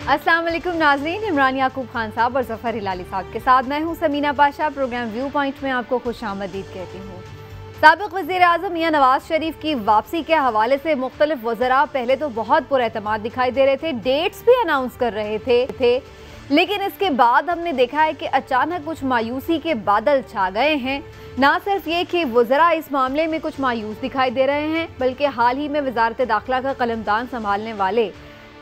अस्सलाम वालेकुम नाज़रीन, इमरान याकूब खान साहब और ज़फ़र हिलाली साहब के साथ मैं हूं Samina Pasha. Program viewpoint में आपको खुशामदीद कहती हूं। साबिक़ वज़ीर आज़म मियां नवाज शरीफ की वापसी के हवाले से मुख्तलिफ वज़रा पहले तो बहुत पुरएतमाद दिखाई दे रहे थे, डेट्स भी अनाउंस कर रहे थे, लेकिन इसके बाद हमने देखा है कि अचानक कुछ मायूसी के बादल छा गए हैं। ना सिर्फ ये कि वज़रा इस मामले में कुछ मायूस दिखाई दे रहे हैं, बल्कि हाल ही में वज़ारत दाखिला का कलमदान संभालने वाले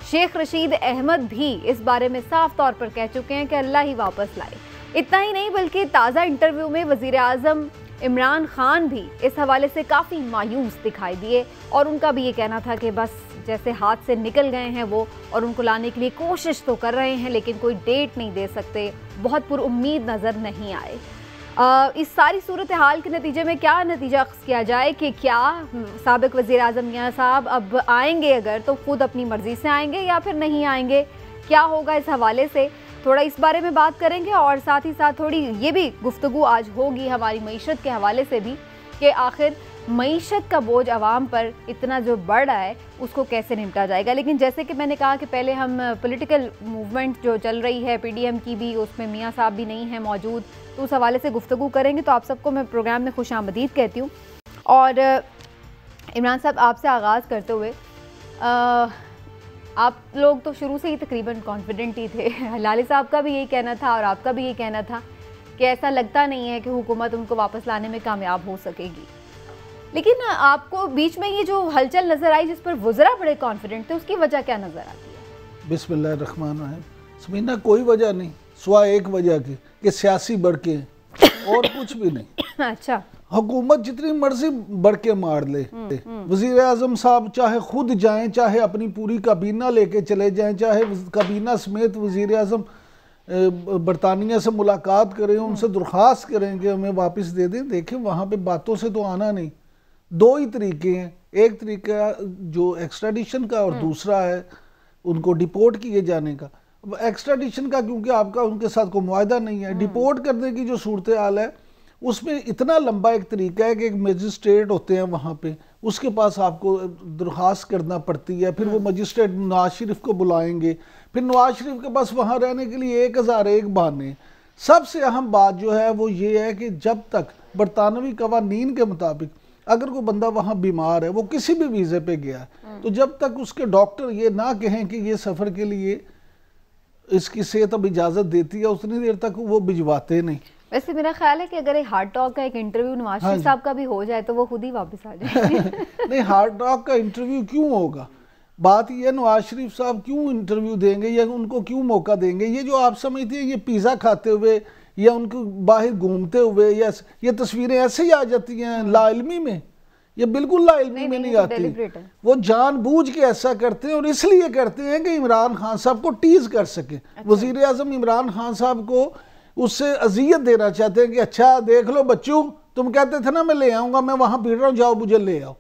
शेख रशीद अहमद भी इस बारे में साफ तौर पर कह चुके हैं कि अल्लाह ही वापस लाए। इतना ही नहीं बल्कि ताज़ा इंटरव्यू में वज़ीर आज़म इमरान खान भी इस हवाले से काफ़ी मायूस दिखाई दिए और उनका भी ये कहना था कि बस जैसे हाथ से निकल गए हैं वो, और उनको लाने के लिए कोशिश तो कर रहे हैं लेकिन कोई डेट नहीं दे सकते, बहुत पुरुम्मीद नज़र नहीं आए। इस सारी सूरत हाल के नतीजे में क्या नतीजा अख्ज़ किया जाए कि क्या साबिक़ वज़ीर आज़म मियां साहब अब आएंगे, अगर तो ख़ुद अपनी मर्ज़ी से आएंगे या फिर नहीं आएंगे, क्या होगा इस हवाले से थोड़ा इस बारे में बात करेंगे। और साथ ही साथ थोड़ी ये भी गुफ्तगू आज होगी हमारी मईशत के हवाले से भी कि आखिर मईशत का बोझ आवाम पर इतना जो बढ़ रहा है उसको कैसे निपटा जाएगा। लेकिन जैसे कि मैंने कहा कि पहले हम पॉलिटिकल मूवमेंट जो चल रही है PDM की भी, उसमें मियां साहब भी नहीं हैं मौजूद, तो उस हवाले से गुफ्तगू करेंगे। तो आप सबको मैं प्रोग्राम में खुशामदीद कहती हूँ। और इमरान साहब, आपसे आगाज़ करते हुए, आप लोग तो शुरू से ही तकरीबन कॉन्फिडेंट ही थे, हिलाली साहब का भी यही कहना था और आपका भी यही कहना था कि ऐसा लगता नहीं है कि हुकूमत उनको वापस लाने में कामयाब हो सकेगी। लेकिन आपको बीच में ये जो हलचल नज़र आई जिस पर वज़रा बड़े कॉन्फिडेंट थे, उसकी वजह क्या नज़र आती है? बिस्मिल्लाहिर्रहमानिर्रहीम। समीना, कोई वजह नहीं सिवा एक वजह की कि सियासी बढ़के और कुछ भी नहीं। अच्छा, हुकूमत जितनी मर्जी बढ़के मार ले, वज़ीर आज़म साहब चाहे खुद जाएं, चाहे अपनी पूरी काबीना लेके चले जाएं, चाहे काबीना समेत वज़ीर आज़म बरतानिया से मुलाकात करें, उनसे दरख्वास्त करें कि हमें वापस दे दें। देखें, वहाँ पे बातों से तो आना नहीं। दो ही तरीके हैं, एक तरीका जो एक्स्ट्राडिशन का और दूसरा है उनको डिपोर्ट किए जाने का। एक्स्ट्राडिशन का क्योंकि आपका उनके साथ कोई मुआहदा नहीं है, डिपोर्ट करने की जो सूरत हाल है उसमें इतना लंबा एक तरीका है कि एक मजिस्ट्रेट होते हैं वहाँ पे, उसके पास आपको दरख्वास्त करना पड़ती है, फिर वो मजिस्ट्रेट नवाज शरीफ को बुलाएंगे, फिर नवाज शरीफ के पास वहाँ रहने के लिए 1001 बहाने। सबसे अहम बात जो है वो ये है कि जब तक बरतानवी कवानीन के मुताबिक अगर कोई बंदा वहाँ बीमार है, वो किसी भी वीज़े पे गया है, तो जब तक उसके डॉक्टर ये ना कहें कि ये सफ़र के लिए इसकी सेहत अब इजाज़त देती है, उतनी देर तक वो भिजवाते नहीं। वैसे मेरा ख्याल है कि अगर एक हार्ड टॉक का एक इंटरव्यू नवाज शरीफ साहब का भी हो जाए तो वो खुद ही वापस आ जाएंगे। नहीं, हार्ड टॉक का इंटरव्यू क्यों होगा? बात यह, नवाज शरीफ साहब क्यों इंटरव्यू देंगे या उनको क्यों मौका देंगे? ये जो आप समझते हैं ये पिज़्ज़ा खाते हुए या उनको बाहर घूमते हुए या ये तस्वीरें ऐसे ही आ जाती हैं लाइल्मी में, ये बिल्कुल लाइल्मी में नहीं आती। वो जानबूझ के ऐसा करते हैं और इसलिए करते हैं कि इमरान खान साहब को टीज कर सके। वजीर आजम इमरान खान साहब को उससे अजियत देना चाहते हैं कि अच्छा देख लो बच्चों, तुम कहते थे ना मैं ले आऊंगा, मैं वहां भीड़ रहा हूँ, जाओ मुझे ले आओ।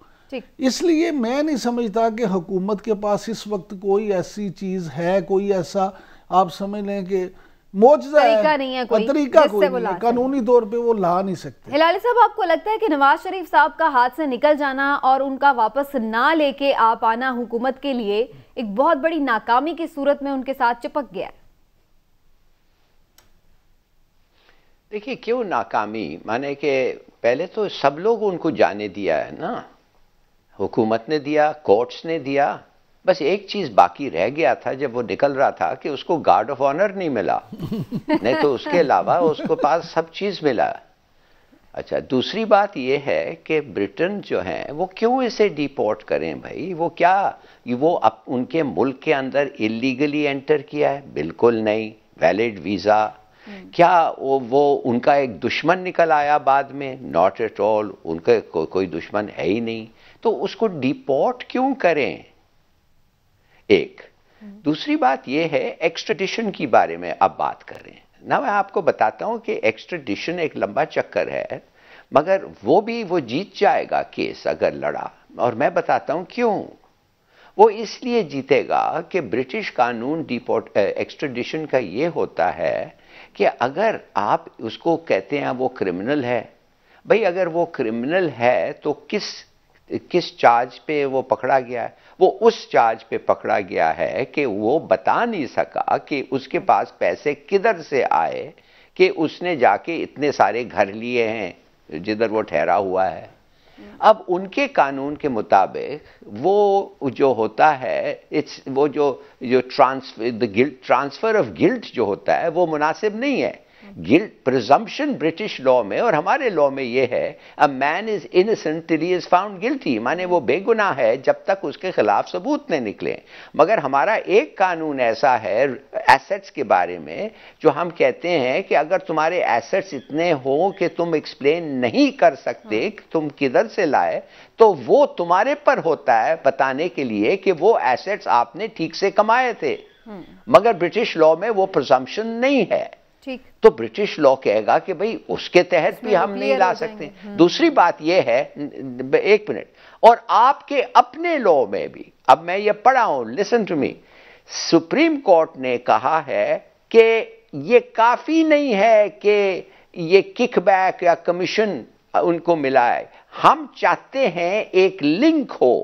इसलिए मैं नहीं समझता कि हुकूमत के पास इस वक्त कोई ऐसी चीज है, कोई ऐसा आप समझ लें कि मोजज़ा तरीका नहीं है, कोई तरीका कोई नहीं है, कानूनी तौर पे वो ला नहीं सकते। हिलाली साहब, आपको लगता है कि नवाज शरीफ साहब का हाथ से निकल जाना और उनका वापस ना लेके आ पाना हुकूमत के लिए एक बहुत बड़ी नाकामी की सूरत में उनके साथ चिपक गया? देखिए, क्यों नाकामी, माने कि पहले तो सब लोग उनको जाने दिया है ना, हुकूमत ने दिया, कोर्ट्स ने दिया, बस एक चीज बाकी रह गया था जब वो निकल रहा था कि उसको गार्ड ऑफ ऑनर नहीं मिला, नहीं तो उसके अलावा उसको पास सब चीज मिला। अच्छा, दूसरी बात ये है कि ब्रिटेन जो है वो क्यों इसे डिपोर्ट करें भाई? वो क्या वो उनके मुल्क के अंदर इलीगली एंटर किया है? बिल्कुल नहीं। वैलिड वीजा, क्या वो उनका एक दुश्मन निकल आया बाद में? नॉट एट ऑल, उनका कोई दुश्मन है ही नहीं, तो उसको डिपोर्ट क्यों करें? एक दूसरी बात यह है, एक्स्ट्रेडिशन की बारे में अब बात करें ना। मैं आपको बताता हूं कि एक्स्ट्रेडिशन एक लंबा चक्कर है, मगर वो जीत जाएगा केस अगर लड़ा, और मैं बताता हूं क्यों। वो इसलिए जीतेगा कि ब्रिटिश कानून एक्स्ट्रेडिशन का ये होता है कि अगर आप उसको कहते हैं वो क्रिमिनल है, भाई अगर वो क्रिमिनल है तो किस किस चार्ज पे वो पकड़ा गया है? वो उस चार्ज पे पकड़ा गया है कि वो बता नहीं सका कि उसके पास पैसे किधर से आए कि उसने जाके इतने सारे घर लिए हैं जिधर वो ठहरा हुआ है। अब उनके कानून के मुताबिक वो जो होता है, वो जो ट्रांसफर ऑफ गिल्ट जो होता है वो मुनासिब नहीं है। गिल्ट प्रिजम्पशन ब्रिटिश लॉ में और हमारे लॉ में ये है, a man is innocent till he is found guilty, माने वो बेगुनाह है जब तक उसके खिलाफ सबूत न निकले। मगर हमारा एक कानून ऐसा है एसेट्स के बारे में जो हम कहते हैं कि अगर तुम्हारे एसेट्स इतने हो कि तुम एक्सप्लेन नहीं कर सकते कि तुम किधर से लाए, तो वो तुम्हारे पर होता है बताने के लिए कि वो एसेट्स आपने ठीक से कमाए थे। मगर ब्रिटिश लॉ में वो प्रिजम्पशन नहीं है। तो ब्रिटिश लॉ कहेगा कि भाई उसके तहत भी हम नहीं ला सकते। दूसरी बात यह है, एक मिनट, और आपके अपने लॉ में भी, अब मैं ये पढ़ा हूं, listen to me, supreme court ने कहा है कि ये काफी नहीं है कि ये किकबैक या कमीशन उनको मिला है, हम चाहते हैं एक लिंक हो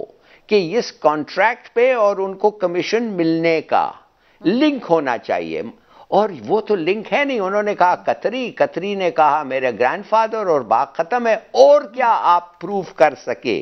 कि इस कॉन्ट्रैक्ट पे और उनको कमीशन मिलने का लिंक होना चाहिए। और वो तो लिंक है नहीं। उन्होंने कहा कतरी ने कहा मेरे ग्रैंडफादर और बात खत्म है, और क्या आप प्रूव कर सके?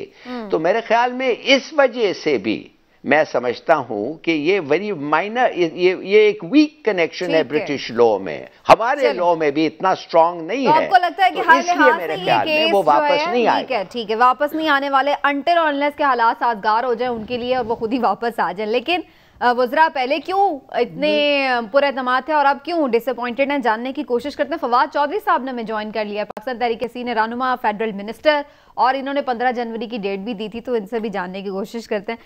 तो मेरे ख्याल में इस वजह से भी मैं समझता हूं कि ये वेरी माइनर, ये एक वीक कनेक्शन है ब्रिटिश लॉ में। हमारे लॉ में भी इतना स्ट्रांग नहीं तो है। आपको लगता है कि हर लिहाज मेरे से ख्याल में वो वापस नहीं आएगा। ठीक है, वापस नहीं आने वाले अनटिल और अनलेस के हालात साजगार हो जाए उनके लिए और वो खुद ही वापस आ जाए। लेकिन वज़रा पहले क्यों इतने पुरएतमाद थे और अब क्यों डिसअपॉइंटेड हैं, जानने की कोशिश करते हैं। फवाद चौधरी साहब ने हमें ज्वाइन कर लिया, पाकिस्तान तहरीक सीनियर रहनुमा, फेडरल मिनिस्टर, और इन्होंने 15 जनवरी की डेट भी दी थी, तो इनसे भी जानने की कोशिश करते हैं।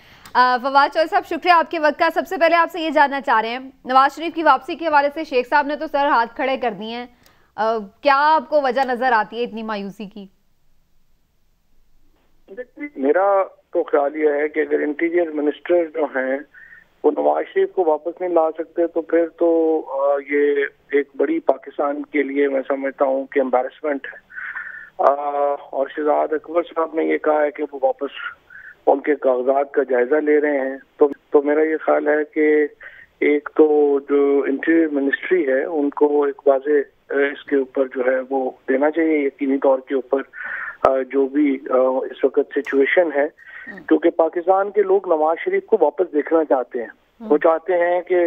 फवाद चौधरी साहब, शुक्रिया आपके वक्त का। सबसे पहले आपसे ये जानना चाह रहे हैं, नवाज शरीफ की वापसी के हवाले से शेख साहब ने तो सर हाथ खड़े कर दिए हैं, क्या आपको वजह नजर आती है इतनी मायूसी की? मेरा तो ख्याल ये है कि अगर इंटीरियर मिनिस्टर जो हैं वो नवाज शरीफ को वापस नहीं ला सकते तो फिर तो ये एक बड़ी पाकिस्तान के लिए मैं समझता हूँ कि एम्बैरसमेंट है। और शहजाद अकबर साहब ने ये कहा है कि वो वापस उनके कागजात का जायजा ले रहे हैं। तो मेरा ये ख्याल है कि एक तो जो इंटीरियर मिनिस्ट्री है उनको एक वाजे इसके ऊपर जो है वो देना चाहिए यकीनी तौर के ऊपर जो भी इस वक्त सिचुएशन है, क्योंकि पाकिस्तान के लोग नवाज शरीफ को वापस देखना चाहते हैं। वो चाहते हैं कि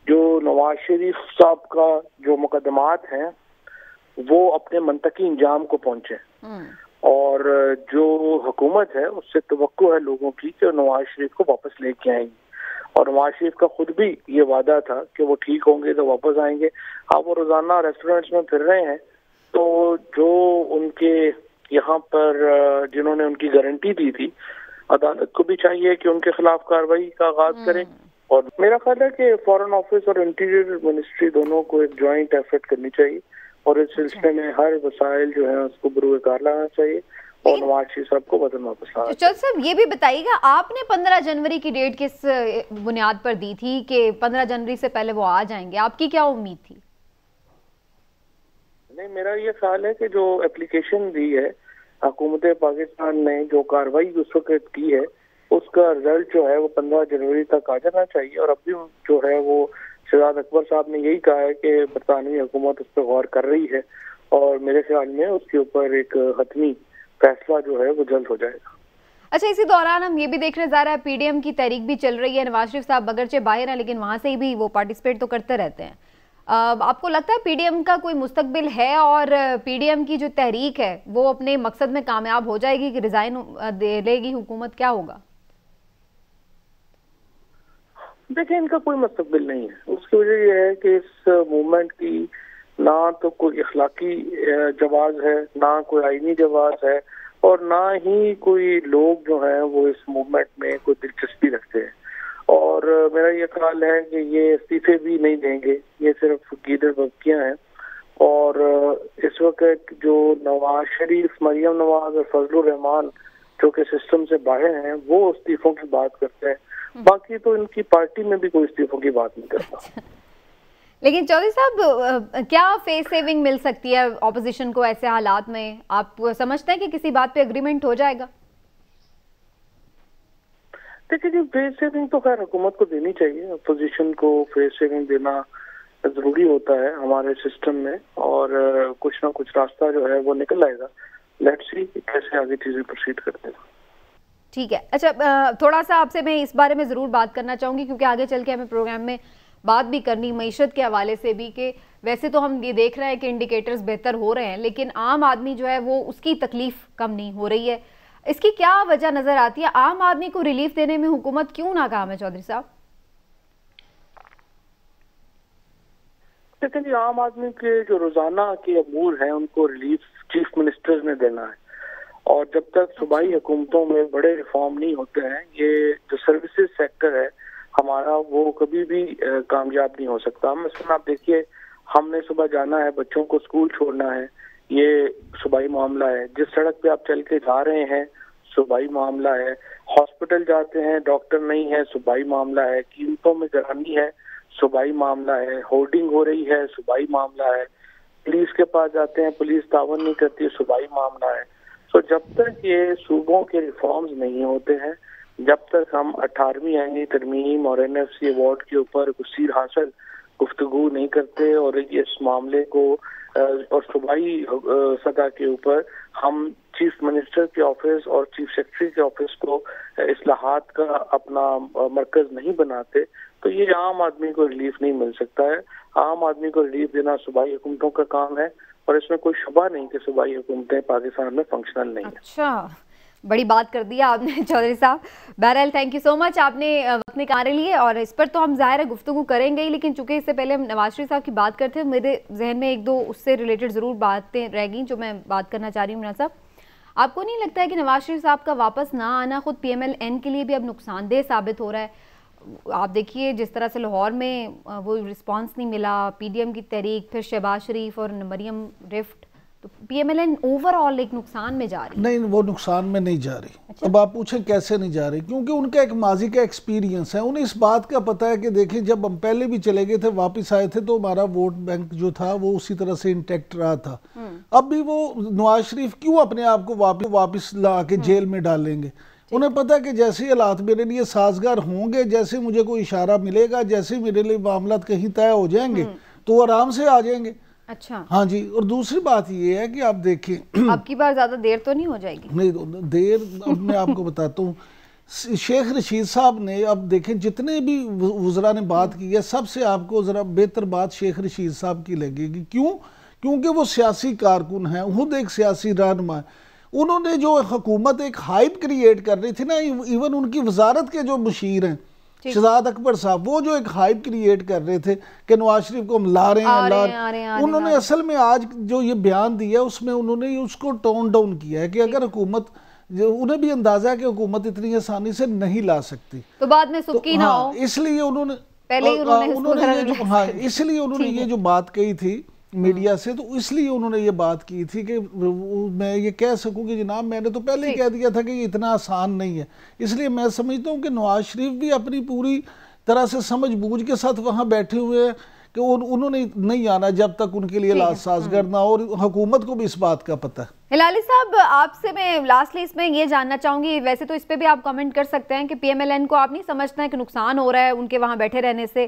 जो नवाज शरीफ साहब का जो मुकदमात हैं वो अपने मंतकी इंजाम को पहुंचे, और जो हुकूमत है उससे तवक्को है लोगों की कि नवाज शरीफ को वापस लेके आएंगे। और नवाज शरीफ का खुद भी ये वादा था कि वो ठीक होंगे तो वापस आएंगे। अब वो रोजाना रेस्टोरेंट्स में फिर रहे हैं, तो जो उनके यहाँ पर जिन्होंने उनकी गारंटी दी थी, अदालत को भी चाहिए कि उनके खिलाफ कार्रवाई का आगाज करें। और मेरा ख्याल है कि फॉरेन ऑफिस और इंटीरियर मिनिस्ट्री दोनों को एक ज्वाइंट एफर्ट करनी चाहिए और इस सिलसिले में हर वसाइल जो है उसको बुरुकार लाना चाहिए और नवाज शरीफ साहब को वतन वापस लाना चाहिए। साहब, ये भी बताइएगा, आपने 15 जनवरी की डेट किस बुनियाद पर दी थी कि 15 जनवरी से पहले वो आ जाएंगे? आपकी क्या उम्मीद थी? नहीं, मेरा ये ख्याल है कि जो एप्लीकेशन दी है हुकूमत पाकिस्तान ने, जो कार्रवाई उस वक्त की है, उसका रिजल्ट जो है वो 15 जनवरी तक आ जाना चाहिए। और अभी जो है वो शहजाद अकबर साहब ने यही कहा है कि बरतानवी हुकूमत उस पर गौर कर रही है और मेरे ख्याल में उसके ऊपर एक हतमी फैसला जो है वो जल्द हो जाएगा। अच्छा, इसी दौरान हम ये भी देखने जा रहे हैं पीडीएम की तहरीक भी चल रही है। नवाज शरीफ साहब अगरचे बाहर हैं लेकिन वहां से भी वो पार्टिसिपेट तो करते रहते हैं। आपको लगता है पीडीएम का कोई मुस्तकबिल है और पीडीएम की जो तहरीक है वो अपने मकसद में कामयाब हो जाएगी कि रिजाइन दे लेगी हुकूमत? क्या होगा? देखिए, इनका कोई मुस्तकबिल नहीं है। उसकी वजह यह है कि इस मूवमेंट की ना तो कोई इखलाकी जवाज है, ना कोई आईनी जवाज है, और ना ही कोई लोग जो हैं वो इस मूवमेंट में कोई दिलचस्पी रखते हैं। और मेरा ये ख्याल है कि ये इस्तीफे भी नहीं देंगे, ये सिर्फ गीदड़ बकियां हैं। और इस वक्त जो नवाज शरीफ, मरियम नवाज और फजलुर रहमान जो कि सिस्टम से बाहर हैं, वो इस्तीफों की बात करते हैं। बाकी तो इनकी पार्टी में भी कोई इस्तीफों की बात नहीं करता। लेकिन चौधरी साहब, क्या फेस सेविंग मिल सकती है ऑपोजिशन को ऐसे हालात में? आप समझते हैं कि किसी बात पे एग्रीमेंट हो जाएगा? देखिए जी, फेस सेविंग तो खैर हुकूमत को देनी चाहिए, अपोजिशन को फेस सेविंग देना जरूरी होता है हमारे सिस्टम में, और कुछ ना कुछ रास्ता जो है वो निकल आएगा। लेट्स सी कैसे आगे चीजें प्रोसीड करते हैं। ठीक है, अच्छा थोड़ा सा आपसे मैं इस बारे में ज़रूर बात करना चाहूँगी, क्योंकि आगे चल के हमें प्रोग्राम में बात भी करनी मईशत के हवाले से भी, कि वैसे तो हम ये देख रहे हैं कि इंडिकेटर्स बेहतर हो रहे हैं, लेकिन आम आदमी जो है वो उसकी तकलीफ कम नहीं हो रही है। इसकी क्या वजह नज़र आती है? आम आदमी को रिलीफ देने में हुकूमत क्यों नाकाम है चौधरी साहब? लेकिन ये आम आदमी के जो रोजाना के अमूर हैं उनको रिलीफ चीफ मिनिस्टर ने देना है, और जब तक सूबाई हुकूमतों में बड़े रिफॉर्म नहीं होते हैं, ये जो सर्विसेज सेक्टर है हमारा वो कभी भी कामयाब नहीं हो सकता। मसलन आप देखिए, हमने सुबह जाना है, बच्चों को स्कूल छोड़ना है, ये सूबाई मामला है। जिस सड़क पे आप चल के जा रहे हैं, सूबाई मामला है। हॉस्पिटल जाते हैं, डॉक्टर नहीं है, सूबाई मामला है। कीमतों में गिरानी है, सूबाई मामला है। होर्डिंग हो रही है, सूबाई मामला है। पुलिस के पास जाते हैं, पुलिस तावन नहीं करती, सूबाई मामला है। तो जब तक ये सूबों के रिफॉर्म्स नहीं होते हैं, जब तक हम 18वीं आईनी तरमीम और NFC अवार्ड के ऊपर कुछ हासिल गुफ्तगू नहीं करते और इस मामले को और सूबाई सतह के ऊपर हम चीफ मिनिस्टर के ऑफिस और चीफ सेक्रेटरी के ऑफिस को इस्लाहात का अपना मरकज नहीं बनाते, तो ये आम आदमी को रिलीफ नहीं मिल सकता है। आम आदमी को रिलीफ देना सूबाई हुकूमतों का काम है, और इसमें कोई शुबा नहीं कि सूबाई हुकूमतें पाकिस्तान में फंक्शनल नहीं है। अच्छा, बड़ी बात कर दिया आपने चौधरी साहब। बहरहाल थैंक यू सो मच, आपने वक्त निकाले लिए, और इस पर तो हम ज़ाहिर है गुफ्तगू करेंगे ही, लेकिन चूंकि इससे पहले हम नवाज शरीफ साहब की बात करते हैं, मेरे जहन में एक दो उससे रिलेटेड ज़रूर बातें रह गई जो मैं बात करना चाह रही हूँ। मुन्ना साहब, आपको नहीं लगता है कि नवाज शरीफ साहब का वापस ना आना खुद PMLN के लिए भी अब नुकसानदेह साबित हो रहा है? आप देखिए जिस तरह से लाहौर में वो रिस्पांस नहीं मिला, PDM की तहरीक, फिर शहबाज शरीफ और मरियम रिफ्ट, तो PMLN ओवरऑल एक नुकसान में जा रही है। नहीं, वो नुकसान में नहीं जा रही। अच्छा? अब आप पूछें कैसे नहीं जा रही, क्योंकि उनका एक माजी का एक्सपीरियंस है, उन्हें इस बात का पता है कि देखिए जब हम पहले भी चले गए थे, वापस आए थे, तो हमारा वोट बैंक जो था वो उसी तरह से इंटैक्ट रहा था। अब भी वो नवाज शरीफ क्यों अपने आप को वापस ला के जेल में डालेंगे? उन्हें पता है कि जैसे हालात मेरे लिए साजगार होंगे, जैसे मुझे कोई इशारा मिलेगा, जैसे मेरे लिए मामला कहीं तय हो जाएंगे, तो वो आराम से आ जाएंगे। अच्छा, हाँ जी। और दूसरी बात ये है कि आप देखें, अब की बार ज्यादा देर तो नहीं हो जाएगी? नहीं देर, अब मैं आपको बताता हूँ, शेख रशीद साहब ने, अब देखें जितने भी वज़रा ने बात की है, सबसे आपको ज़रा बेहतर बात शेख रशीद साहब की लगेगी। क्यों? क्योंकि वो सियासी कारकुन हैं, खुद एक सियासी रहनुमा है। उन्होंने जो हुकूमत एक हाइप क्रिएट कर रही थी ना, इवन उनकी वजारत के जो मुशीर हैं शहजाद अकबर साहब, वो जो एक हाइप क्रिएट कर रहे थे कि नवाज शरीफ को हम ला रहे हैं, उन्होंने असल में आज जो ये बयान दिया उसमें उन्होंने उसको टोन डाउन किया है कि अगर हुकूमत, उन्हें भी अंदाजा है कि हुकूमत इतनी आसानी से नहीं ला सकती, तो बाद में सुक्की ना हो, इसलिए उन्होंने इसलिए उन्होंने ये जो बात कही थी मीडिया से, तो इसलिए उन्होंने ये बात की थी कि मैं ये कह सकूं कि जनाब मैंने तो पहले ही कह दिया था कि ये इतना आसान नहीं है। इसलिए मैं समझता हूं कि नवाज शरीफ भी अपनी पूरी तरह से समझ बूझ के साथ वहां बैठे हुए हैं कि उन्होंने नहीं आना जब तक उनके लिए लाज साजगार ना, और हुकूमत को भी इस बात का पता है। हिलाली साहब, आपसे मैं लास्टली इसमें ये जानना चाहूंगी, वैसे तो इस पे भी आप कमेंट कर सकते हैं कि PMLN को आप नहीं समझते हैं कि नुकसान हो रहा है उनके वहां बैठे रहने से,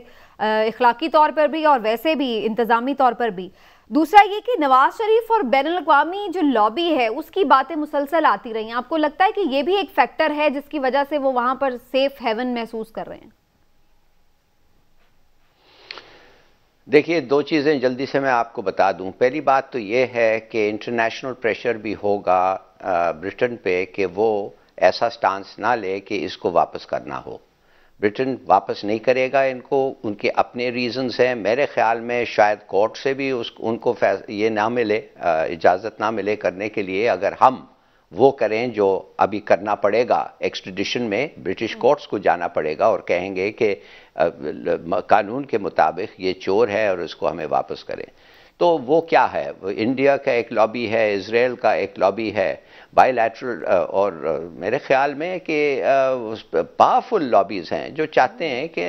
इखलाकी तौर पर भी और वैसे भी इंतजामी तौर पर भी? दूसरा ये कि नवाज शरीफ और बैनुल-अक़वामी जो लॉबी है उसकी बातें मुसलसल आती रही हैं, आपको लगता है कि ये भी एक फैक्टर है जिसकी वजह से वो वहां पर सेफ हेवन महसूस कर रहे हैं? देखिए, दो चीज़ें जल्दी से मैं आपको बता दूं। पहली बात तो ये है कि इंटरनेशनल प्रेशर भी होगा ब्रिटेन पे कि वो ऐसा स्टांस ना ले कि इसको वापस करना हो। ब्रिटेन वापस नहीं करेगा इनको, उनके अपने रीजंस हैं। मेरे ख्याल में शायद कोर्ट से भी उनको ये ना मिले, इजाज़त ना मिले करने के लिए। अगर हम वो करें जो अभी करना पड़ेगा, एक्सट्रेडिशन में ब्रिटिश कोर्ट्स को जाना पड़ेगा और कहेंगे कि कानून के मुताबिक ये चोर है और इसको हमें वापस करें, तो वो क्या है? वो इंडिया का एक लॉबी है, इजराइल का एक लॉबी है, बायलैटरल और मेरे ख्याल में कि पावरफुल लॉबीज हैं जो चाहते हैं कि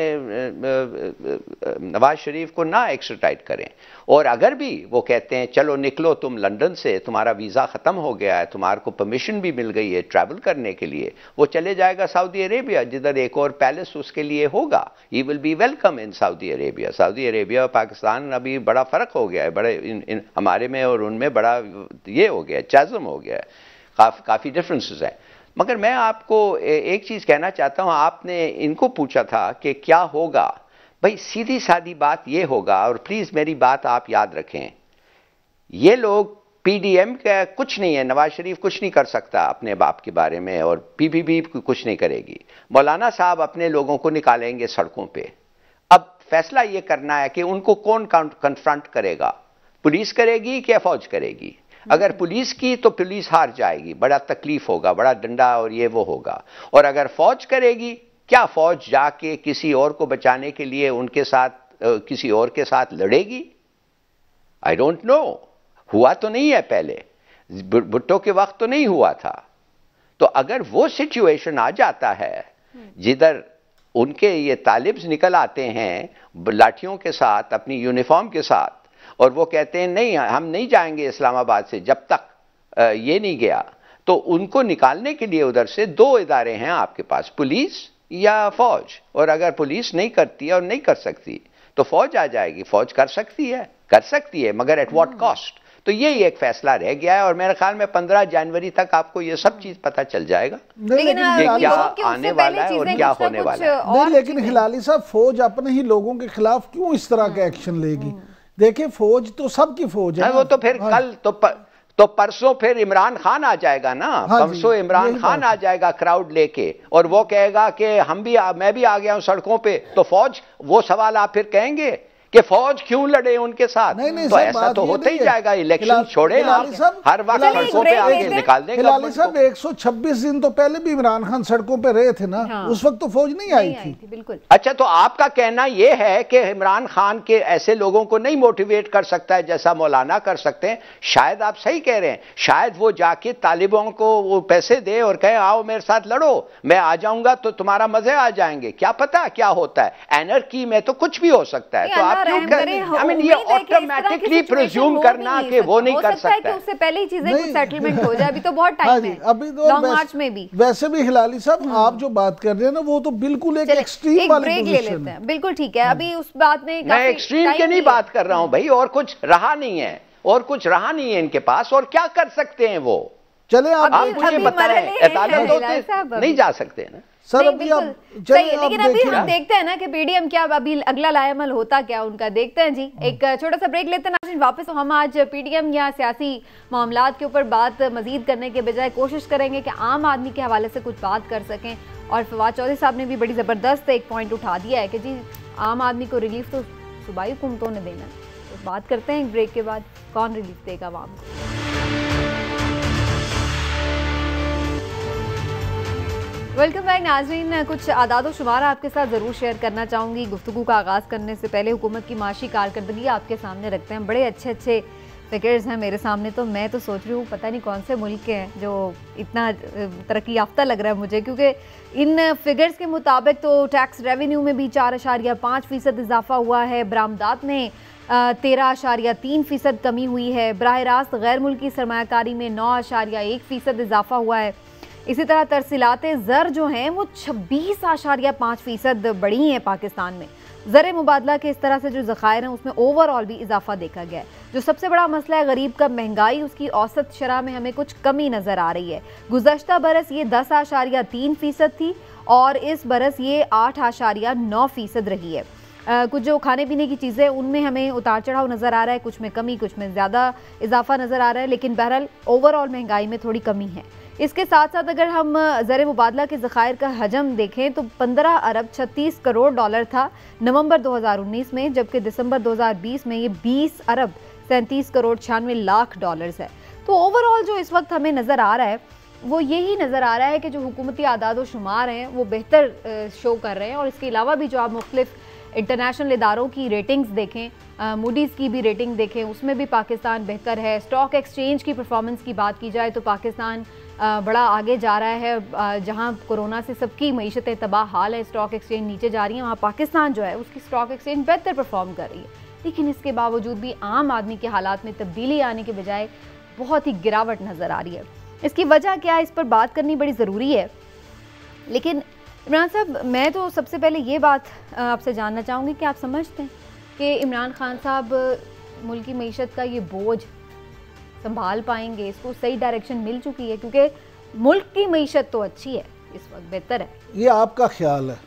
नवाज शरीफ को ना एक्स्ट्राडाइट करें, और अगर भी वो कहते हैं चलो निकलो तुम लंदन से, तुम्हारा वीज़ा ख़त्म हो गया है, तुम्हारे को परमिशन भी मिल गई है ट्रैवल करने के लिए, वो चले जाएगा सऊदी अरेबिया, जिधर एक और पैलेस उसके लिए होगा। He will be welcome in Saudi Arabia. Saudi Arabia और पाकिस्तान अभी बड़ा फ़र्क हो गया है, बड़े हमारे में और उनमें बड़ा ये हो गया है, चैज़म हो गया है, काफ़ी डिफरेंसेस हैं। मगर मैं आपको एक चीज़ कहना चाहता हूँ, आपने इनको पूछा था कि क्या होगा, भाई सीधी सादी बात ये होगा, और प्लीज़ मेरी बात आप याद रखें, ये लोग पीडीएम का कुछ नहीं है, नवाज शरीफ कुछ नहीं कर सकता अपने बाप के बारे में, और पीपीपी कुछ नहीं करेगी। मौलाना साहब अपने लोगों को निकालेंगे सड़कों पे। अब फैसला ये करना है कि उनको कौन कन्फ्रंट करेगा, पुलिस करेगी कि फौज करेगी। अगर पुलिस की तो पुलिस हार जाएगी, बड़ा तकलीफ होगा, बड़ा डंडा और ये वो होगा। और अगर फौज करेगी, क्या फौज जाके किसी और को बचाने के लिए उनके साथ किसी और के साथ लड़ेगी? आई डोंट नो, हुआ तो नहीं है पहले, भुट्टो के वक्त तो नहीं हुआ था। तो अगर वो सिचुएशन आ जाता है जिधर उनके ये तालिब्स निकल आते हैं लाठियों के साथ, अपनी यूनिफॉर्म के साथ, और वो कहते हैं नहीं हम नहीं जाएंगे इस्लामाबाद से जब तक ये नहीं गया, तो उनको निकालने के लिए उधर से दो इदारे हैं आपके पास, पुलिस या फौज। और अगर पुलिस नहीं करती है और नहीं कर सकती तो फौज आ जाएगी। फौज कर सकती है मगर एट व्हाट कॉस्ट। तो यही एक फैसला रह गया है, और मेरे ख्याल में 15 जनवरी तक आपको ये सब चीज पता चल जाएगा लेकिन क्या आने वाला है और क्या होने वाला है। नहीं, लेकिन हिलाली साहब, फौज अपने ही लोगों के खिलाफ क्यों इस तरह का एक्शन लेगी? देखिए फौज तो सबकी फौज है। वो तो फिर कल तो परसों फिर इमरान खान आ जाएगा ना, परसों इमरान खान आ जाएगा क्राउड लेके, और वो कहेगा कि मैं भी आ गया हूं सड़कों पे। तो फौज, वो सवाल आप फिर कहेंगे कि फौज क्यों लड़े उनके साथ? नहीं, तो ऐसा तो होता ही जाएगा। इलेक्शन छोड़े आप, हर वक्त सड़कों पे आगे निकाल देंगे। हिलाली साहब 126 दिन तो पहले भी इमरान खान सड़कों पे रहे थे ना, उस वक्त तो फौज नहीं आई थी। बिल्कुल। अच्छा, तो आपका कहना यह है कि इमरान खान के ऐसे लोगों को नहीं मोटिवेट कर सकता है जैसा मौलाना कर सकते हैं? शायद आप सही कह रहे हैं, शायद वो जाके तालिबों को वो पैसे दे और कहे आओ मेरे साथ लड़ो, मैं आ जाऊंगा तो तुम्हारा मजे आ जाएंगे। क्या पता क्या होता है, एनर्की में तो कुछ भी हो सकता है। तो आप क्यों आई मीन ये ऑटोमेटिकली प्रिज्यूम करना कि वो नहीं कर सकता है? उससे पहले ही चीजें कुछ सेटलमेंट हो जाए, अभी तो बहुत टाइम है, अभी तो लॉन्ग मार्च में भी। वैसे भी हिलाली साहब आप जो बात कर रहे हैं ना, वो तो बिल्कुल एक एक्सट्रीम वाली ब्रेक ले लेते हैं। बिल्कुल ठीक है, अभी उस बात में मैं एक्सट्रीम की नहीं बात कर रहा हूं भाई, और कुछ रहा नहीं है, और कुछ रहा नहीं है इनके पास, और क्या कर सकते हैं वो? चले आप मुझे बताएं, अदालत नहीं जा सकते ना सर, अभी आप चलिए, लेकिन अभी हम देखते हैं ना कि पीडीएम क्या अभी अगला लाएमल होता क्या उनका, देखते हैं जी। एक छोटा सा ब्रेक लेते हैं नाज़रीन, वापस। तो हम आज पीडीएम या सियासी मामलात के ऊपर बात मजीद करने के बजाय कोशिश करेंगे कि आम आदमी के हवाले से कुछ बात कर सकें। और फवाद चौधरी साहब ने भी बड़ी ज़बरदस्त एक पॉइंट उठा दिया है कि जी आम आदमी को रिलीफ तो सूबाई हुकूमतों ने देना है। तो बात करते हैं एक ब्रेक के बाद, कौन रिलीफ देगा आवाम को। वेलकम बैक नाज़रीन, कुछ आदाद शुमार आपके साथ ज़रूर शेयर करना चाहूँगी। गुफ्तगू का आगाज़ करने से पहले हुकूमत की माशी कारकर्दगी आपके सामने रखते हैं। बड़े अच्छे अच्छे फिगर्स हैं मेरे सामने, तो मैं तो सोच रही हूँ पता नहीं कौन से मुल्क के हैं जो इतना तरक्की याफ्ता लग रहा है मुझे, क्योंकि इन फिगर्स के मुताबिक तो टैक्स रेवेन्यू में भी 4.5% इजाफा हुआ है, बरामदात में 13.3% कमी हुई है, बराह रास्त गैर मुल्की सरमायाकारी में 9.1% इजाफा हुआ है। इसी तरह तरसीलाते ज़र जो हैं वो 26.5% बढ़ी हैं पाकिस्तान में। ज़र मुबादला के इस तरह से जो ज़खायर हैं उसमें ओवरऑल भी इजाफा देखा गया है। जो सबसे बड़ा मसला है गरीब का महंगाई, उसकी औसत शरह में हमें कुछ कमी नज़र आ रही है। गुज़श्ता बरस ये 10.3% थी और इस बरस ये 8.9% रही है। कुछ जो खाने पीने की चीज़ें उनमें हमें उतार चढ़ाव नज़र आ रहा है, कुछ में कमी, कुछ में ज़्यादा इजाफा नज़र आ रहा है, लेकिन बहरहाल ओवरऑल महंगाई में थोड़ी कमी है। इसके साथ साथ अगर हम ज़र मुबादला के ज़खायर का हजम देखें तो 15 अरब 36 करोड़ डॉलर था नवंबर 2019 में, जबकि दिसंबर 2020 में ये 20 अरब 37 करोड़ 96 लाख डॉलर्स है। तो ओवरऑल जो इस वक्त हमें नज़र आ रहा है वो यही नज़र आ रहा है कि जो हुकूमती आदाद व शुमार हैं वो बेहतर शो कर रहे हैं। और इसके अलावा भी जो आप मुख्तलिफ इंटरनेशनल इदारों की रेटिंग्स देखें, मूडीज़ की भी रेटिंग देखें, उसमें भी पाकिस्तान बेहतर है। स्टॉक एक्सचेंज की परफॉर्मेंस की बात की जाए तो पाकिस्तान बड़ा आगे जा रहा है। जहां कोरोना से सबकी मईशतें तबाह हाल है, स्टॉक एक्सचेंज नीचे जा रही है, वहाँ पाकिस्तान जो है उसकी स्टॉक एक्सचेंज बेहतर परफॉर्म कर रही है। लेकिन इसके बावजूद भी आम आदमी के हालात में तब्दीली आने के बजाय बहुत ही गिरावट नज़र आ रही है। इसकी वजह क्या है, इस पर बात करनी बड़ी ज़रूरी है। लेकिन इमरान साहब, मैं तो सबसे पहले ये बात आपसे जानना चाहूँगी कि आप समझते हैं कि इमरान खान साहब मुल्क की मईशत का ये बोझ संभाल पाएंगे? इसको सही डायरेक्शन मिल चुकी है? क्योंकि मुल्क की मईशत तो अच्छी है, इस वक्त बेहतर है। ये आपका ख्याल है?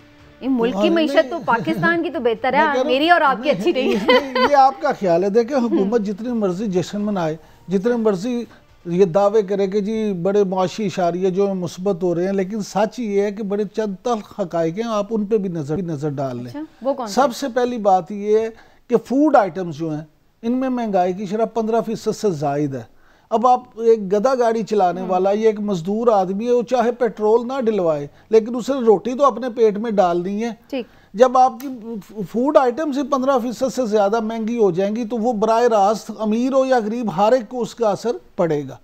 ये मुल्क की मईशत तो पाकिस्तान की तो बेहतर है, मेरी और आपकी अच्छी नहीं है। ये आपका ख्याल है। देखिए, हुकूमत जितनी मर्जी जश्न मनाए, जितने मर्जी ये दावे करे कि जी बड़े मुआशी इशारे जो मुस्बत हो रहे हैं, लेकिन सच ये है कि बड़े चंद तल्ख हकाइक हैं, आप उन पे भी नज़र डाल लें। अच्छा, वो कौन? सबसे पहली बात ये है कि फूड आइटम्स जो हैं इनमें महंगाई की शरह 15% से जायद है। अब आप एक गधा गाड़ी चलाने वाला, ये एक मजदूर आदमी है, वो चाहे पेट्रोल ना डलवाए लेकिन उसे रोटी तो अपने पेट में डालनी है। ठीक। जब आपकी फूड आइटम्स ही 15% से ज़्यादा महंगी हो जाएंगी तो वो बराह रास्त अमीर हो या गरीब हर एक को उसका असर पड़ेगा।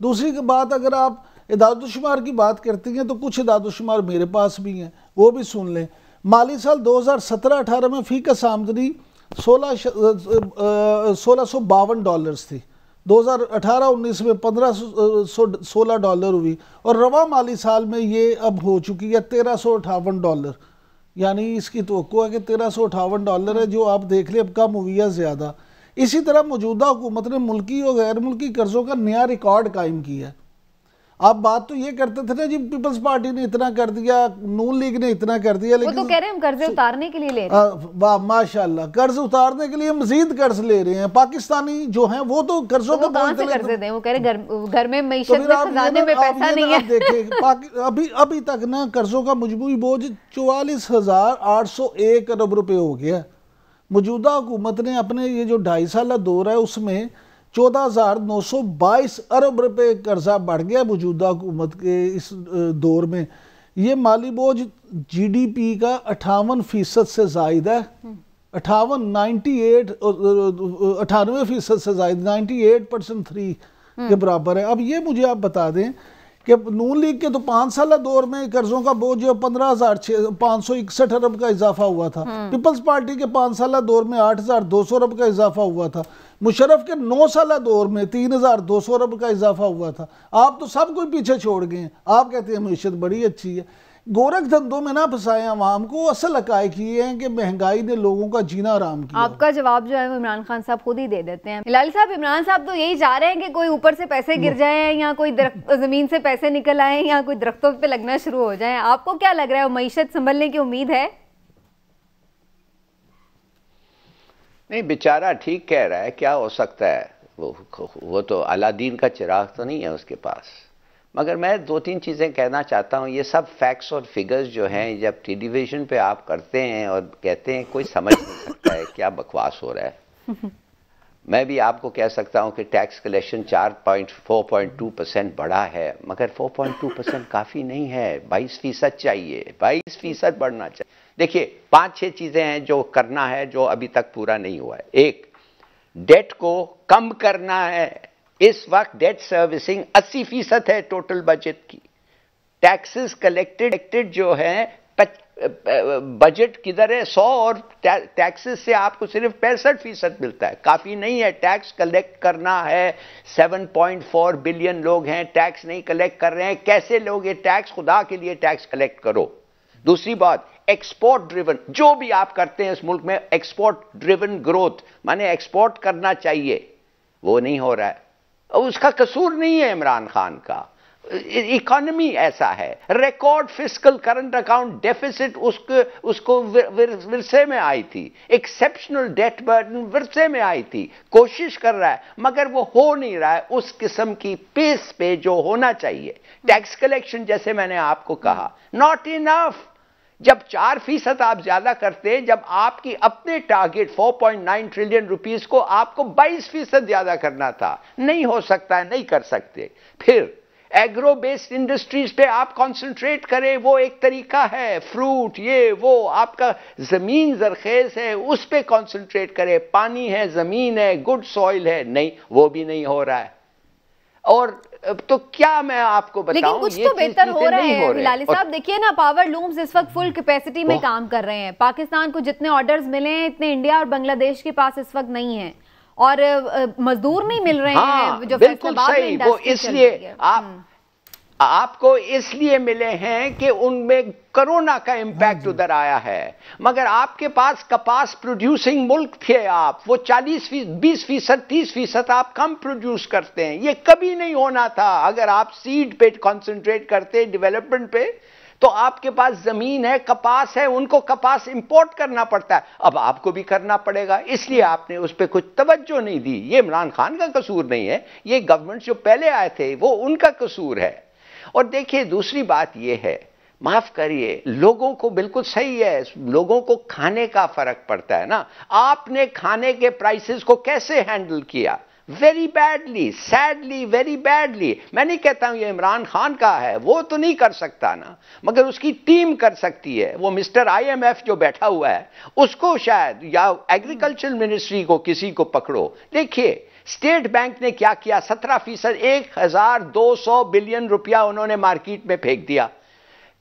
दूसरी बात, अगर आप इदादुशुमार की बात करती हैं तो कुछ इदादुशुमार मेरे पास भी हैं, वो भी सुन लें। माली साल 2017-18 में फ़ीकस आमदनी $1652 थी। 2018-19 में $1516 हुई और रवा माली साल में ये अब हो चुकी है $1358। यानी इसकी तवक्को है कि $1358 है, जो आप देख लें अब कम हुई है ज़्यादा। इसी तरह मौजूदा हुकूमत ने मुल्की और गैर मुल्की कर्ज़ों का नया रिकॉर्ड कायम किया है। आप बात तो ये करते थे ना जी, पीपल्स पार्टी ने इतना कर दिया, नून लीग ने इतना कर दिया, लेकिन वो तो कह रहे हैं हम कर्जे उतारने के लिए ले रहे हैं। वाह माशाल्लाह, कर्ज उतारने के लिए मजीद कर्ज ले रहे हैं। पाकिस्तानी जो हैं वो तो कर्जों तो कहां से कर्जे दें? वो कह रहे घर में मईशत में खजाने में पैसा नहीं है। देखिए अभी तक ना कर्जों का मजमूई बोझ 44,801 अरब रुपए हो गया। मौजूदा हुकूमत ने अपने ये जो 2.5 साल दौर है उसमें 14,922 अरब रुपए कर्जा बढ़ गया। मौजूदा हुकूमत के इस दौर में ये माली बोझ GDP का 58% से जायद है। 98% से जायद, 98.3 के बराबर है। अब ये मुझे आप बता दें कि नून लीग के तो 5 साल दौर में कर्जों का बोझ 15,561 अरब का इजाफा हुआ था। पीपल्स पार्टी के 5 साल दौर में 8,200 अरब का इजाफा हुआ था। मुशर्रफ के 9 साल दौर में 3,200 अरब का इजाफा हुआ था। आप तो सब कुछ पीछे छोड़ गए हैं। आप कहते हैं मईशत बड़ी अच्छी है। गोरख धंधों में ना फंसाएं अवाम को। असल हकायक ये हैं कि महंगाई ने लोगों का जीना आराम किया। आपका जवाब जो है वो इमरान खान साहब खुद ही दे देते हैं। हिलाली साहब, इमरान साहब तो यही चाह रहे हैं कि कोई ऊपर से पैसे गिर जाए या कोई जमीन से पैसे निकल आए या कोई दरख्तों पे लगना शुरू हो जाए। आपको क्या लग रहा है, मईशत संभलने की उम्मीद है? नहीं, बेचारा ठीक कह रहा है। क्या हो सकता है, वो तो अलादीन का चिराग तो नहीं है उसके पास। मगर मैं 2-3 चीज़ें कहना चाहता हूँ। ये सब फैक्ट्स और फिगर्स जो हैं जब टेलीविजन पे आप करते हैं और कहते हैं, कोई समझ नहीं सकता है क्या बकवास हो रहा है। मैं भी आपको कह सकता हूँ कि टैक्स कलेक्शन 4.2% बढ़ा है, मगर 4.2% काफ़ी नहीं है। 22% चाहिए, 22% बढ़ना चाहिए। देखिए, 5-6 चीज़ें हैं जो करना है, जो अभी तक पूरा नहीं हुआ है। एक, डेट को कम करना है। इस वक्त डेट सर्विसिंग 80% है टोटल बजट की। टैक्सेस कलेक्टेड जो है, बजट किधर है 100 और टैक्सेस से आपको सिर्फ 65% मिलता है। काफी नहीं है। टैक्स कलेक्ट करना है। 7.4 बिलियन लोग हैं, टैक्स नहीं कलेक्ट कर रहे हैं। कैसे लोग ये टैक्स, खुदा के लिए टैक्स कलेक्ट करो। दूसरी बात, एक्सपोर्ट ड्रिवन, जो भी आप करते हैं इस मुल्क में एक्सपोर्ट ड्रिवन ग्रोथ, माने एक्सपोर्ट करना चाहिए, वो नहीं हो रहा है। उसका कसूर नहीं है इमरान खान का, इकोनॉमी ऐसा है। Record fiscal current account deficit उसको विरसे में आई थी। एक्सेप्शनल डेट बर्डन विरसे में आई थी। कोशिश कर रहा है मगर वो हो नहीं रहा है उस किस्म की पेस पे जो होना चाहिए। टैक्स कलेक्शन जैसे मैंने आपको कहा, नॉट इनफ। जब 4% आप ज्यादा करते, जब आपकी अपने टारगेट 4.9 ट्रिलियन रुपीस को आपको 22% ज्यादा करना था। नहीं हो सकता है, नहीं कर सकते। फिर एग्रो बेस्ड इंडस्ट्रीज पे आप कंसंट्रेट करें, वो एक तरीका है। फ्रूट, ये वो, आपका जमीन जरखेज है, उस पे कंसंट्रेट करें। पानी है, जमीन है, गुड सॉइल है, नहीं, वो भी नहीं हो रहा है। और तो क्या मैं आपको बताऊं, लेकिन कुछ तो बेहतर हो रहा है हिलाली साहब। देखिए ना, पावर लूम्स इस वक्त फुल कैपेसिटी में काम कर रहे हैं। पाकिस्तान को जितने ऑर्डर्स मिले हैं इतने इंडिया और बांग्लादेश के पास इस वक्त नहीं है, और मजदूर नहीं मिल रहे हैं जो बिल्कुल सही। वो इसलिए आपको इसलिए मिले हैं कि उनमें कोरोना का इम्पैक्ट उधर आया है, मगर आपके पास कपास प्रोड्यूसिंग मुल्क थे आप, वो 40%, 20%, 30% आप कम प्रोड्यूस करते हैं। ये कभी नहीं होना था। अगर आप सीड पे कंसंट्रेट करते, डेवलपमेंट पे, तो आपके पास जमीन है, कपास है, उनको कपास इंपोर्ट करना पड़ता है। अब आपको भी करना पड़ेगा, इसलिए आपने उस पर कुछ तवज्जो नहीं दी। ये इमरान खान का कसूर नहीं है, ये गवर्नमेंट जो पहले आए थे वो उनका कसूर है। और देखिए दूसरी बात यह है, माफ करिए, लोगों को बिल्कुल सही है, लोगों को खाने का फर्क पड़ता है ना। आपने खाने के प्राइसेस को कैसे हैंडल किया? Very badly, sadly, very badly. मैं नहीं कहता हूं ये इमरान खान का है, वो तो नहीं कर सकता ना, मगर उसकी टीम कर सकती है। वो मिस्टर IMF जो बैठा हुआ है उसको शायद, या एग्रीकल्चर मिनिस्ट्री को किसी को पकड़ो। देखिए स्टेट बैंक ने क्या किया, 17%, 1200 बिलियन रुपया उन्होंने मार्केट में फेंक दिया।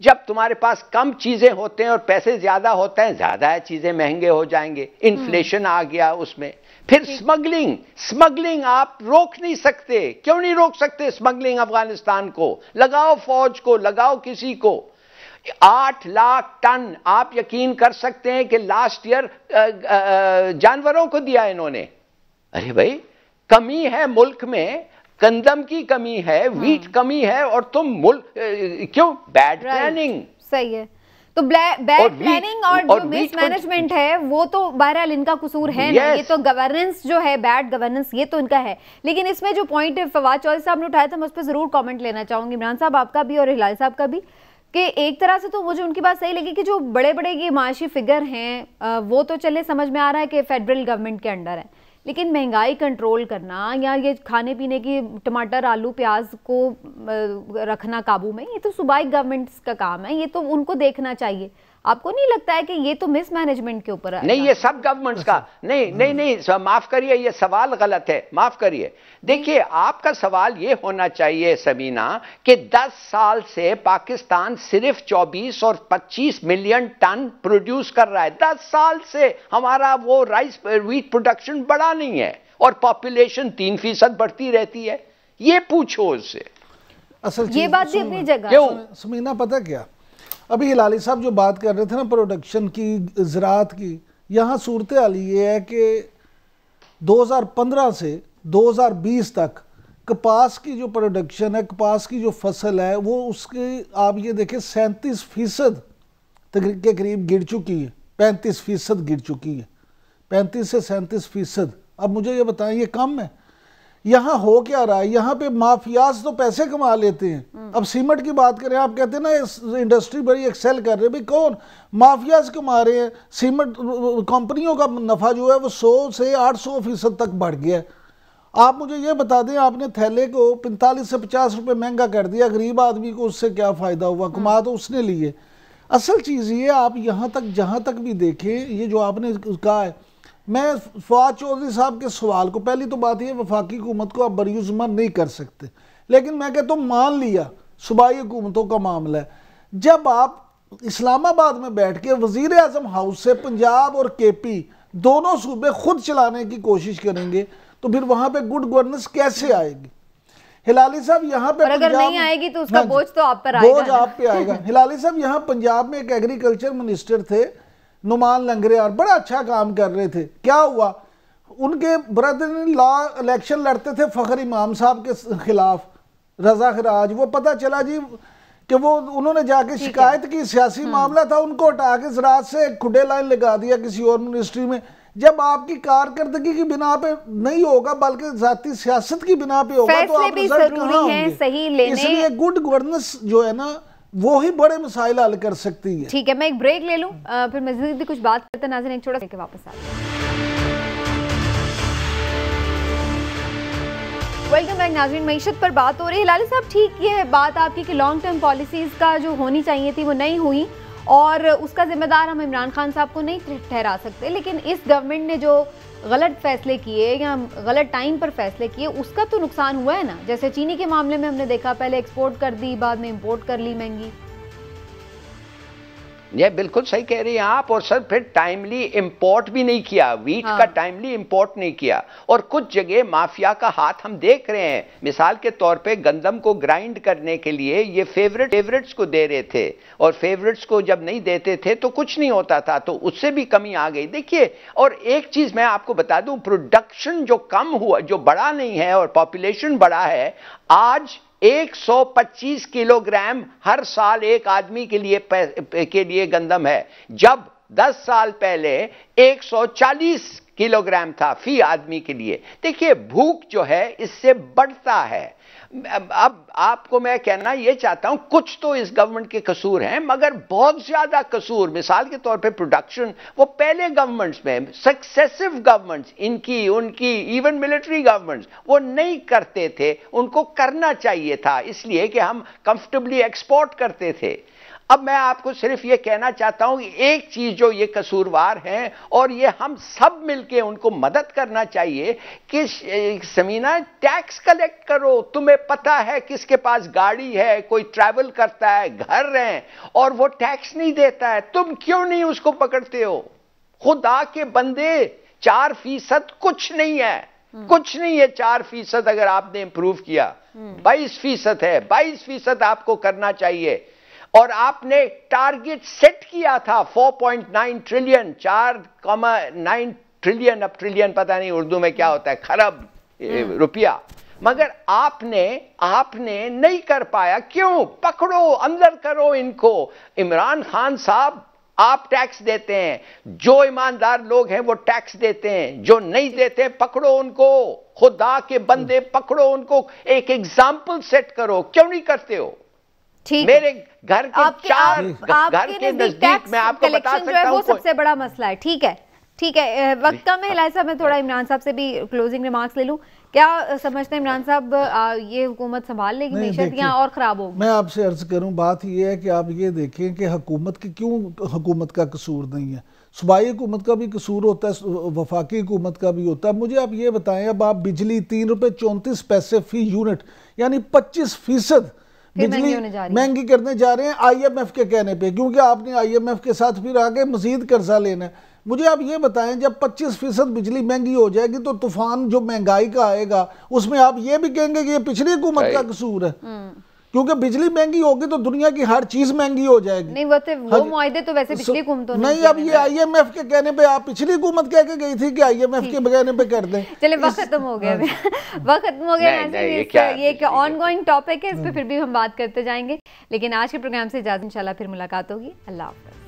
जब तुम्हारे पास कम चीजें होते हैं और पैसे ज्यादा होते हैं, ज्यादा है, चीजें महंगे हो जाएंगे, इन्फ्लेशन आ गया उसमें। फिर स्मगलिंग आप रोक नहीं सकते। क्यों नहीं रोक सकते स्मगलिंग? अफगानिस्तान को लगाओ, फौज को लगाओ, किसी को। 8 लाख टन आप यकीन कर सकते हैं कि लास्ट ईयर जानवरों को दिया इन्होंने। अरे भाई, कमी है मुल्क में, गंदम की कमी है, वीट कमी है, और तुम मुल्क क्यों? Bad planning. सही है, तो बैड प्लानिंग और जो मिसमैनेजमेंट है वो तो बहरहाल इनका कसूर है ना। ये तो गवर्नेंस जो है, बैड गवर्नेंस, ये तो इनका है। लेकिन इसमें जो पॉइंट फवाद चौधरी साहब ने उठाया था, मैं उस पर जरूर कमेंट लेना चाहूंगी, इमरान साहब आपका भी और हिलाल साहब का भी, कि एक तरह से तो मुझे उनकी बात सही लगी कि जो बड़े बड़े ये माशी फिगर हैं वो तो चले समझ में आ रहा है कि फेडरल गवर्नमेंट के अंडर है, लेकिन महंगाई कंट्रोल करना या ये खाने पीने की टमाटर आलू प्याज को रखना काबू में, ये तो सूबाई गवर्नमेंट्स का काम है, ये तो उनको देखना चाहिए। आपको नहीं लगता है कि ये तो मिसमैनेजमेंट के ऊपर है? नहीं, ये सब गवर्नमेंट्स का नहीं, माफ करिए, ये सवाल गलत है, माफ करिए। देखिए आपका सवाल ये होना चाहिए सबीना कि 10 साल से पाकिस्तान सिर्फ 24 और 25 मिलियन टन प्रोड्यूस कर रहा है। 10 साल से हमारा वो राइस व्हीट प्रोडक्शन बढ़ा नहीं है, और पॉपुलेशन 3% बढ़ती रहती है। ये पूछो उससे। असल ये बात भी अपनी जगह। क्यों समीना, पता क्या, अभी हिलाली साहब जो बात कर रहे थे ना प्रोडक्शन की, ज़राअत की, यहाँ सूरत हाल ये है कि 2015 से 2020 तक कपास की जो प्रोडक्शन है, कपास की जो फसल है, वो उसके आप ये देखें 37% के करीब गिर चुकी है, 35% गिर चुकी है, 35 से 37%। अब मुझे ये बताएं, ये कम है? यहाँ हो क्या रहा है? यहाँ पे माफियाज तो पैसे कमा लेते हैं। अब सीमेंट की बात करें, आप कहते हैं ना इस इंडस्ट्री बड़ी एक्सेल कर रही है, भाई कौन? माफियाज कमा रहे हैं। सीमेंट कंपनियों का नफा जो है वो 100 से 800% तक बढ़ गया है। आप मुझे ये बता दें, आपने थैले को 45 से 50 रुपए महंगा कर दिया, गरीब आदमी को उससे क्या फायदा हुआ? कमा तो उसने लिए। असल चीज़ ये, आप यहाँ तक जहाँ तक भी देखें, ये जो आपने कहा है, मैं फवाद चौधरी साहब के सवाल को, पहली तो बात यह, वफाकी हुकूमत को आप बरीजुज़्मान नहीं कर सकते, लेकिन मैं कहता हूँ मान लिया सूबाई हुकूमतों का मामला है। जब आप इस्लामाबाद में बैठ के वज़ीर आज़म हाउस से पंजाब और KP दोनों सूबे खुद चलाने की कोशिश करेंगे, तो फिर वहाँ पे गुड गवर्नेंस कैसे आएगी? हिलाली साहब यहाँ पे अगर नहीं आएगी तो उसका बोझ तो आप पर आएगा, बोझ आप पे आएगा। हिलाली साहब यहाँ पंजाब में एक एग्रीकल्चर मिनिस्टर थे, नुमान लंगरेयार, बड़ा अच्छा काम कर रहे थे। क्या हुआ? उनके ब्रदर इन लॉ इलेक्शन लड़ते थे फखर इमाम साहब के खिलाफ, रजा खराज। वो पता चला जी कि वो उन्होंने जाके शिकायत की, सियासी मामला था, उनको हटा के ज़राअत से खुडे लाइन लगा दिया किसी और मिनिस्ट्री में। जब आपकी कारकर्दगी की बिना पे नहीं होगा बल्कि जाती सियासत की बिना पे होगा, तो आप रिजल्ट कहाँ होंगे? इसलिए गुड गवर्नेंस जो है ना, वो ही बड़े मसाइल हल कर सकती है। ठीक है, मैं एक ब्रेक ले लूं, फिर मज़ीद भी कुछ बात करते हैं। नाज़रीन एक छोटा सा वापस आते हैं। वेलकम बैक नाज़रीन। मईशत पर बात हो रही है। हिलाली साहब, ठीक ये है बात आपकी कि लॉन्ग टर्म पॉलिसीज़ का जो होनी चाहिए थी वो नहीं हुई, और उसका जिम्मेदार हम इमरान खान साहब को नहीं ठहरा सकते, लेकिन इस गवर्नमेंट ने जो गलत फैसले किए या गलत टाइम पर फैसले किए, उसका तो नुकसान हुआ है ना। जैसे चीनी के मामले में हमने देखा, पहले एक्सपोर्ट कर दी, बाद में इंपोर्ट कर ली महंगी। ये बिल्कुल सही कह रही हैं आप। और सर फिर टाइमली इंपोर्ट भी नहीं किया, वीट का टाइमली इंपोर्ट नहीं किया। और कुछ जगह माफिया का हाथ हम देख रहे हैं। मिसाल के तौर पे गंदम को ग्राइंड करने के लिए ये फेवरेट्स को दे रहे थे, और फेवरेट्स को जब नहीं देते थे तो कुछ नहीं होता था, तो उससे भी कमी आ गई। देखिए, और एक चीज मैं आपको बता दूं, प्रोडक्शन जो कम हुआ, जो बढ़ा नहीं है, और पॉपुलेशन बढ़ा है। आज 125 किलोग्राम हर साल एक आदमी के लिए गंदम है, जब 10 साल पहले 140 किलोग्राम था फी आदमी के लिए। देखिए, भूख जो है इससे बढ़ता है। अब आपको मैं कहना ये चाहता हूं, कुछ तो इस गवर्नमेंट के कसूर हैं, मगर बहुत ज्यादा कसूर, मिसाल के तौर पे प्रोडक्शन, वो पहले गवर्नमेंट्स में, सक्सेसिव गवर्नमेंट्स, इनकी उनकी इवन मिलिट्री गवर्नमेंट्स, वो नहीं करते थे। उनको करना चाहिए था, इसलिए कि हम कंफर्टेबली एक्सपोर्ट करते थे। अब मैं आपको सिर्फ ये कहना चाहता हूं कि एक चीज जो ये कसूरवार हैं, और ये हम सब मिलके उनको मदद करना चाहिए कि समीना, टैक्स कलेक्ट करो। तुम्हें पता है किसके पास गाड़ी है, कोई ट्रैवल करता है, घर है, और वो टैक्स नहीं देता है, तुम क्यों नहीं उसको पकड़ते हो? खुदा के बंदे, 4% कुछ नहीं है, कुछ नहीं है 4%। अगर आपने इंप्रूव किया, 22% है, 22% आपको करना चाहिए। और आपने टारगेट सेट किया था 4.9 ट्रिलियन, 4.9 ट्रिलियन, अब ट्रिलियन पता नहीं उर्दू में क्या होता है, खरब रुपया, मगर आपने नहीं कर पाया। क्यों? पकड़ो, अंदर करो इनको। इमरान खान साहब, आप टैक्स देते हैं, जो ईमानदार लोग हैं वो टैक्स देते हैं, जो नहीं देते पकड़ो उनको। खुदा के बंदे, पकड़ो उनको, एक एग्जाम्पल सेट करो। क्यों नहीं करते हो? मेरे घर के घर के नजदीक मैं आपको बता सकता हूं, वो सबसे बड़ा मसला है। ठीक है, ठीक है, वक्त कम है हिलाल साहब, मैं थोड़ा इमरान साहब से भी क्लोजिंग रिमार्क्स ले लूं। क्या समझते हैं इमरान साहब, ये हुकूमत संभाल लेगी मैशत या और खराब होगी? मैं आपसे अर्ज करूं, बात ये है कि आप ये देखें कि हुकूमत की, क्यों हुकूमत का कसूर नहीं है, सूबाई हुकूमत का भी कसूर होता है, वफाकी हुकूमत का भी होता है। मुझे आप ये बताएं, अब आप बिजली 3 रुपए 34 पैसे फी यूनिट, यानी 25% बिजली महंगी करने जा रहे हैं IMF के कहने पे, क्योंकि आपने IMF के साथ फिर आगे मजीद कर्जा लेना है। मुझे आप ये बताएं, जब 25% बिजली महंगी हो जाएगी तो तूफान जो महंगाई का आएगा, उसमें आप ये भी कहेंगे कि ये पिछली हुकूमत का कसूर है, क्योंकि बिजली महंगी होगी तो दुनिया की हर चीज महंगी हो जाएगी। नहीं, वो मुआहदे तो वैसे पिछली हुकूमतों नहीं, अब ये IMF के कहने पे, आप पिछली हुकूमत कह के गई थी कि IMF के कहने पे कर दें। चलिए, वक्त खत्म हो गया, वक्त खत्म हो गया। ये एक ऑनगोइंग टॉपिक है, इस पे फिर भी हम बात करते जाएंगे, लेकिन आज के प्रोग्राम से इजाजत, इंशाल्लाह फिर मुलाकात होगी। अल्लाह हाफ़िज़।